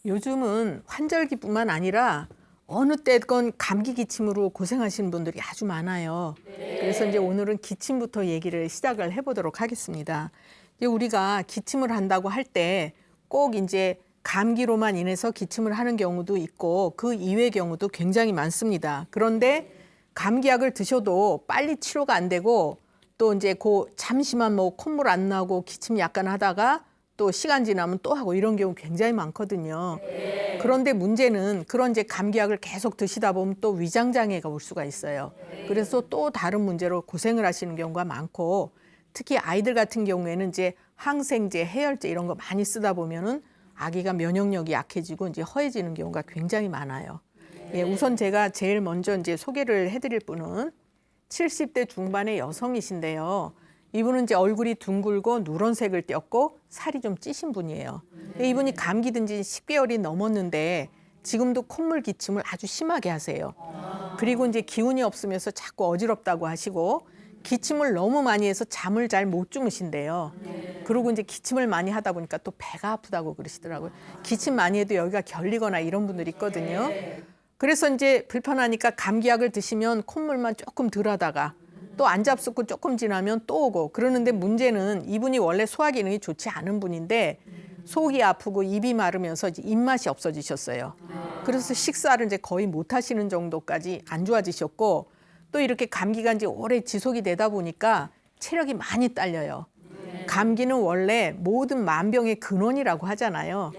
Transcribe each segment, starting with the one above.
요즘은 환절기뿐만 아니라 어느 때건 감기 기침으로 고생하시는 분들이 아주 많아요. 그래서 이제 오늘은 기침부터 얘기를 시작을 해보도록 하겠습니다. 이제 우리가 기침을 한다고 할 때 꼭 이제 감기로만 인해서 기침을 하는 경우도 있고 그 이외의 경우도 굉장히 많습니다. 그런데 감기약을 드셔도 빨리 치료가 안 되고 또 이제 잠시만 뭐 콧물 안 나고 기침 약간 하다가 또 시간 지나면 또 하고 이런 경우 굉장히 많거든요. 그런데 문제는 그런 이제 감기약을 계속 드시다 보면 또 위장 장애가 올 수가 있어요. 그래서 또 다른 문제로 고생을 하시는 경우가 많고 특히 아이들 같은 경우에는 이제 항생제, 해열제 이런 거 많이 쓰다 보면은 아기가 면역력이 약해지고 이제 허해지는 경우가 굉장히 많아요. 예, 우선 제가 제일 먼저 이제 소개를 해드릴 분은 70대 중반의 여성이신데요. 이분은 이제 얼굴이 둥글고 누런색을 띠었고 살이 좀 찌신 분이에요. 이분이 감기 든 지 10개월이 넘었는데 지금도 콧물 기침을 아주 심하게 하세요. 그리고 이제 기운이 없으면서 자꾸 어지럽다고 하시고 기침을 너무 많이 해서 잠을 잘 못 주무신대요. 그리고 이제 기침을 많이 하다 보니까 또 배가 아프다고 그러시더라고요. 기침 많이 해도 여기가 결리거나 이런 분들이 있거든요. 그래서 이제 불편하니까 감기약을 드시면 콧물만 조금 덜 하다가 또 안 잡숫고 조금 지나면 또 오고 그러는데 문제는 이분이 원래 소화 기능이 좋지 않은 분인데 속이 아프고 입이 마르면서 이제 입맛이 없어지셨어요. 그래서 식사를 이제 거의 못 하시는 정도까지 안 좋아지셨고 또 이렇게 감기가 이제 오래 지속이 되다 보니까 체력이 많이 딸려요. 감기는 원래 모든 만병의 근원이라고 하잖아요.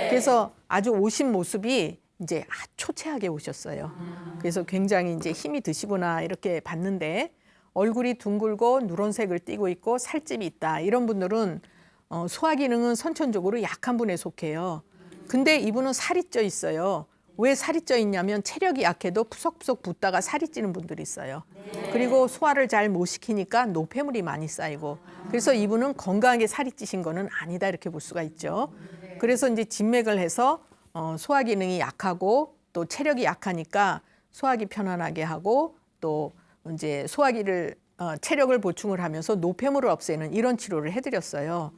그래서 아주 오신 모습이 이제 초췌하게 오셨어요. 그래서 굉장히 이제 힘이 드시구나 이렇게 봤는데 얼굴이 둥글고 누런색을 띠고 있고 살집이 있다. 이런 분들은 소화 기능은 선천적으로 약한 분에 속해요. 근데 이분은 살이 쪄 있어요. 왜 살이 쪄 있냐면 체력이 약해도 푸석푸석 붓다가 살이 찌는 분들이 있어요. 그리고 소화를 잘 못 시키니까 노폐물이 많이 쌓이고 그래서 이분은 건강하게 살이 찌신 거는 아니다 이렇게 볼 수가 있죠. 그래서 이제 진맥을 해서 소화 기능이 약하고 또 체력이 약하니까 소화기 편안하게 하고 또 이제 소화기를 체력을 보충을 하면서 노폐물을 없애는 이런 치료를 해드렸어요.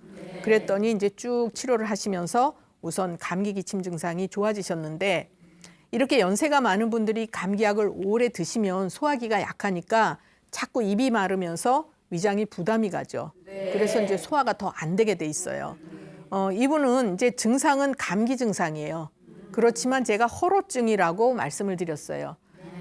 그랬더니 이제 쭉 치료를 하시면서 우선 감기 기침 증상이 좋아지셨는데 이렇게 연세가 많은 분들이 감기약을 오래 드시면 소화기가 약하니까 자꾸 입이 마르면서 위장이 부담이 가죠. 그래서 이제 소화가 더 안 되게 돼 있어요. 이분은 이제 증상은 감기 증상이에요. 그렇지만 제가 허로증이라고 말씀을 드렸어요.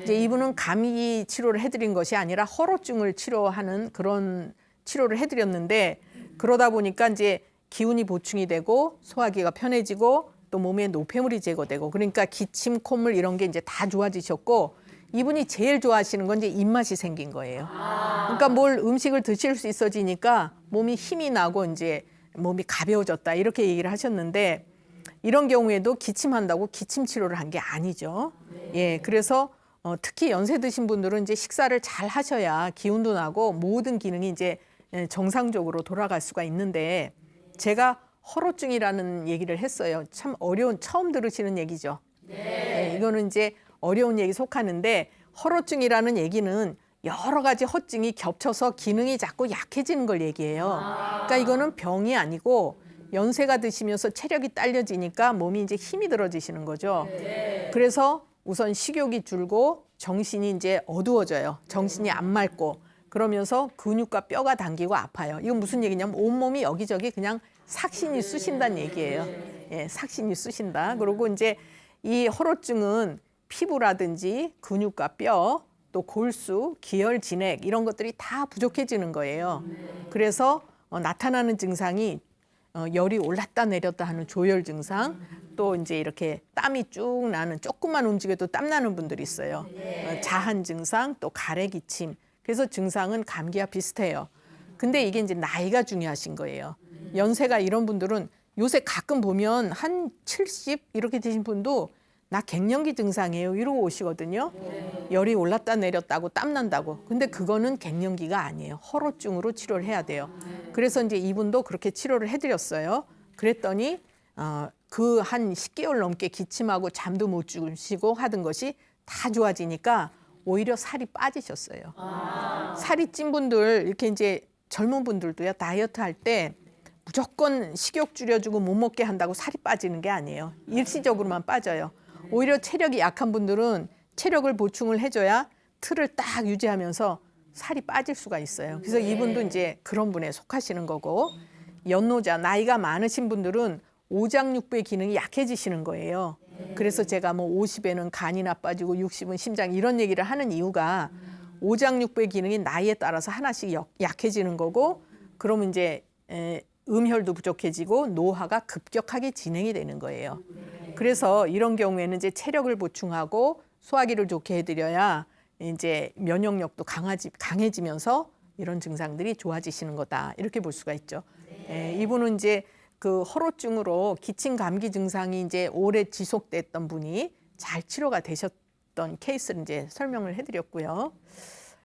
이제 이분은 감기 치료를 해드린 것이 아니라 허로증을 치료하는 그런 치료를 해드렸는데 그러다 보니까 이제 기운이 보충이 되고 소화기가 편해지고 또 몸에 노폐물이 제거되고 그러니까 기침, 콧물 이런 게 이제 다 좋아지셨고 이분이 제일 좋아하시는 건 이제 입맛이 생긴 거예요. 그러니까 뭘 음식을 드실 수 있어지니까 몸이 힘이 나고 이제 몸이 가벼워졌다 이렇게 얘기를 하셨는데 이런 경우에도 기침한다고 기침 치료를 한 게 아니죠. 예, 그래서 특히 연세 드신 분들은 이제 식사를 잘 하셔야 기운도 나고 모든 기능이 이제 정상적으로 돌아갈 수가 있는데 제가 허로증이라는 얘기를 했어요. 참 어려운 처음 들으시는 얘기죠. 네, 이거는 이제 어려운 얘기 속하는데 허로증이라는 얘기는 여러 가지 허증이 겹쳐서 기능이 자꾸 약해지는 걸 얘기해요. 그러니까 이거는 병이 아니고 연세가 드시면서 체력이 딸려지니까 몸이 이제 힘이 들어지시는 거죠. 그래서 우선 식욕이 줄고 정신이 이제 어두워져요. 정신이 안 맑고 그러면서 근육과 뼈가 당기고 아파요. 이건 무슨 얘기냐면 온몸이 여기저기 그냥 삭신이 쑤신다는 얘기예요. 예, 삭신이 쑤신다. 그리고 이제 이 허로증은 피부라든지 근육과 뼈, 또 골수, 기혈, 진액 이런 것들이 다 부족해지는 거예요. 그래서 나타나는 증상이 열이 올랐다 내렸다 하는 조열 증상, 또 이제 이렇게 땀이 쭉 나는 조금만 움직여도 땀 나는 분들이 있어요. 자한 증상, 또 가래 기침. 그래서 증상은 감기와 비슷해요. 근데 이게 이제 나이가 중요하신 거예요. 연세가 이런 분들은 요새 가끔 보면 한 70 이렇게 되신 분도 나 갱년기 증상이에요 이러고 오시거든요. 열이 올랐다 내렸다고 땀 난다고. 근데 그거는 갱년기가 아니에요. 허로증으로 치료를 해야 돼요. 그래서 이제 이분도 그렇게 치료를 해드렸어요. 그랬더니 그 한 10개월 넘게 기침하고 잠도 못 주무시고 하던 것이 다 좋아지니까 오히려 살이 빠지셨어요. 살이 찐 분들 이렇게 이제 젊은 분들도요 다이어트 할 때 무조건 식욕 줄여주고 못 먹게 한다고 살이 빠지는 게 아니에요. 일시적으로만 빠져요. 오히려 체력이 약한 분들은 체력을 보충을 해줘야 틀을 딱 유지하면서 살이 빠질 수가 있어요. 그래서 이분도 이제 그런 분에 속하시는 거고, 연노자, 나이가 많으신 분들은 오장육부의 기능이 약해지시는 거예요. 그래서 제가 뭐 50에는 간이 나빠지고 60은 심장 이런 얘기를 하는 이유가 오장육부의 기능이 나이에 따라서 하나씩 약해지는 거고, 그러면 이제 음혈도 부족해지고 노화가 급격하게 진행이 되는 거예요. 그래서 이런 경우에는 이제 체력을 보충하고 소화기를 좋게 해드려야 이제 면역력도 강해지면서 이런 증상들이 좋아지시는 거다. 이렇게 볼 수가 있죠. 이분은 이제 그 허로증으로 기침 감기 증상이 이제 오래 지속됐던 분이 잘 치료가 되셨던 케이스를 이제 설명을 해드렸고요.